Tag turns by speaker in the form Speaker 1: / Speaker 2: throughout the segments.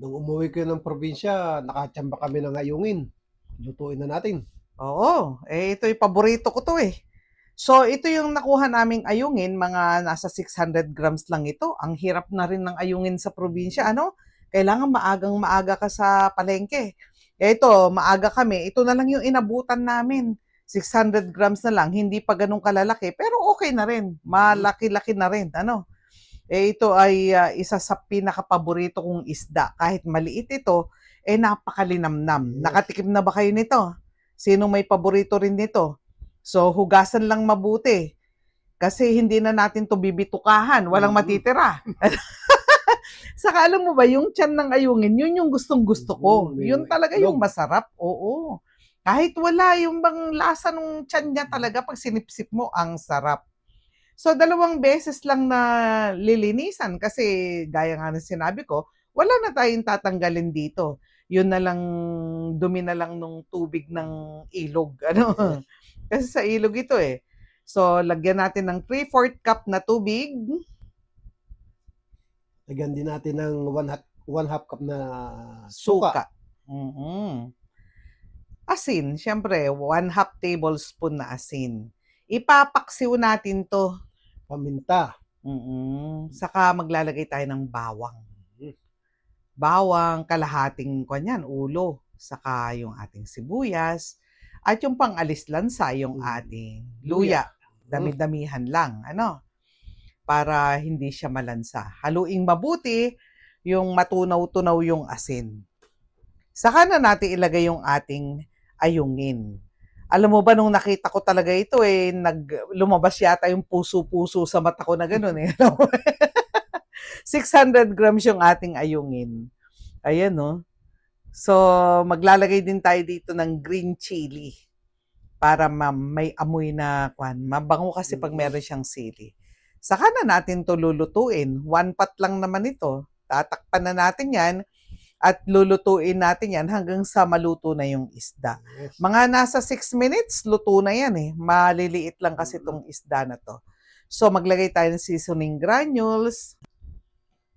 Speaker 1: Nung umuwi ko ng probinsya, nakachamba kami ng ayungin. Lutuin na natin.
Speaker 2: Oo, ito yung paborito ko to eh. So, ito yung nakuha naming ayungin, mga nasa 600 grams lang ito. Ang hirap na rin ng ayungin sa probinsya,
Speaker 1: Mhm.
Speaker 2: ano? Kailangan maagang maaga ka sa palengke. Ito, maaga kami. Ito na lang yung inabutan namin. 600 grams na lang, hindi pa ganun kalalaki, pero okay na rin.
Speaker 1: Mhm.
Speaker 2: Malaki-laki na rin, ano? Ito ay isa sa pinakapaborito kong isda. Kahit maliit ito, napakalinamnam.
Speaker 1: Yes.
Speaker 2: Nakatikim na ba kayo nito? Sino may paborito rin nito? So, hugasan lang mabuti. Kasi hindi na natin to bibitukahan. Walang
Speaker 1: Mhm.
Speaker 2: matitira. Saka alam mo ba, yung tiyan ng ayungin, yun yung gustong-gusto ko.
Speaker 1: May
Speaker 2: Yun talaga yung
Speaker 1: itlog.
Speaker 2: masarap. Oo. Kahit wala yung bang lasa ng tiyan niya talaga, pag sinipsip mo, ang sarap. So, 2 beses lang na lilinisan kasi gaya nga ng sinabi ko, wala na tayong tatanggalin dito. Yun na lang, dumi na lang nung tubig ng ilog. Ano?
Speaker 1: Yes.
Speaker 2: Kasi sa ilog ito eh. So, lagyan natin ng 3/4 cup na tubig,
Speaker 1: Lagyan din natin ng one half cup na suka.
Speaker 2: suka. Mhm. Asin, syempre, 1/2 tablespoon na asin. Ipapaksiw natin to.
Speaker 1: Paminta.
Speaker 2: Saka maglalagay tayo ng bawang.
Speaker 1: Mhm.
Speaker 2: Bawang, kalahating kanyan, ulo, saka yung ating sibuyas, at yung pang-alis lansa, yung ating
Speaker 1: Luya.
Speaker 2: luya.
Speaker 1: Mhm.
Speaker 2: Dami-damihan lang, ano, para hindi siya malansa. Haluing mabuti, yung matunaw-tunaw yung asin. Saka na natin ilagay yung ating ayungin. Alam mo ba, nung nakita ko talaga ito, lumabas yata yung puso-puso sa mata ko na gano'n eh. 600 grams yung ating ayungin. Ayan, no? So, maglalagay din tayo dito ng green chili para may amoy na kwan. Mabango kasi pag
Speaker 1: Mhm.
Speaker 2: meron siyang sili. Saka na natin to lulutuin. 1 pot lang naman ito. Tatakpan na natin yan at lulutuin natin yan hanggang sa maluto na yung isda.
Speaker 1: Yes.
Speaker 2: Mga nasa 6 minutes, luto na yan eh. Maliliit lang kasi
Speaker 1: Mhm.
Speaker 2: itong isda na to. So, maglagay tayo ng seasoning granules.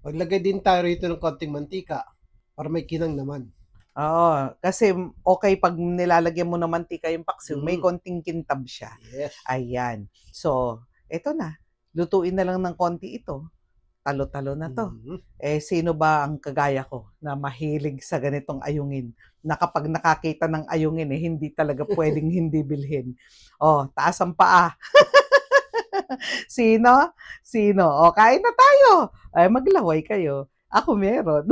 Speaker 1: Maglagay din tayo rito ng konting mantika para may kinang naman.
Speaker 2: Oo, kasi okay pag nilalagyan mo ng mantika yung paksiw, may
Speaker 1: Mhm.
Speaker 2: konting kintab siya.
Speaker 1: Yes.
Speaker 2: Ayan. So, eto na. Lutuin na lang ng konti ito. Talo-talo na 'to.
Speaker 1: Mhm.
Speaker 2: Sino ba ang kagaya ko na mahilig sa ganitong ayungin, na kapag nakakita ng ayungin, hindi talaga puwedeng hindi bilhin. Oh, taas ang paa. Sino? Sino? Oh, kain na tayo. Ay, maglaway kayo. Ako meron.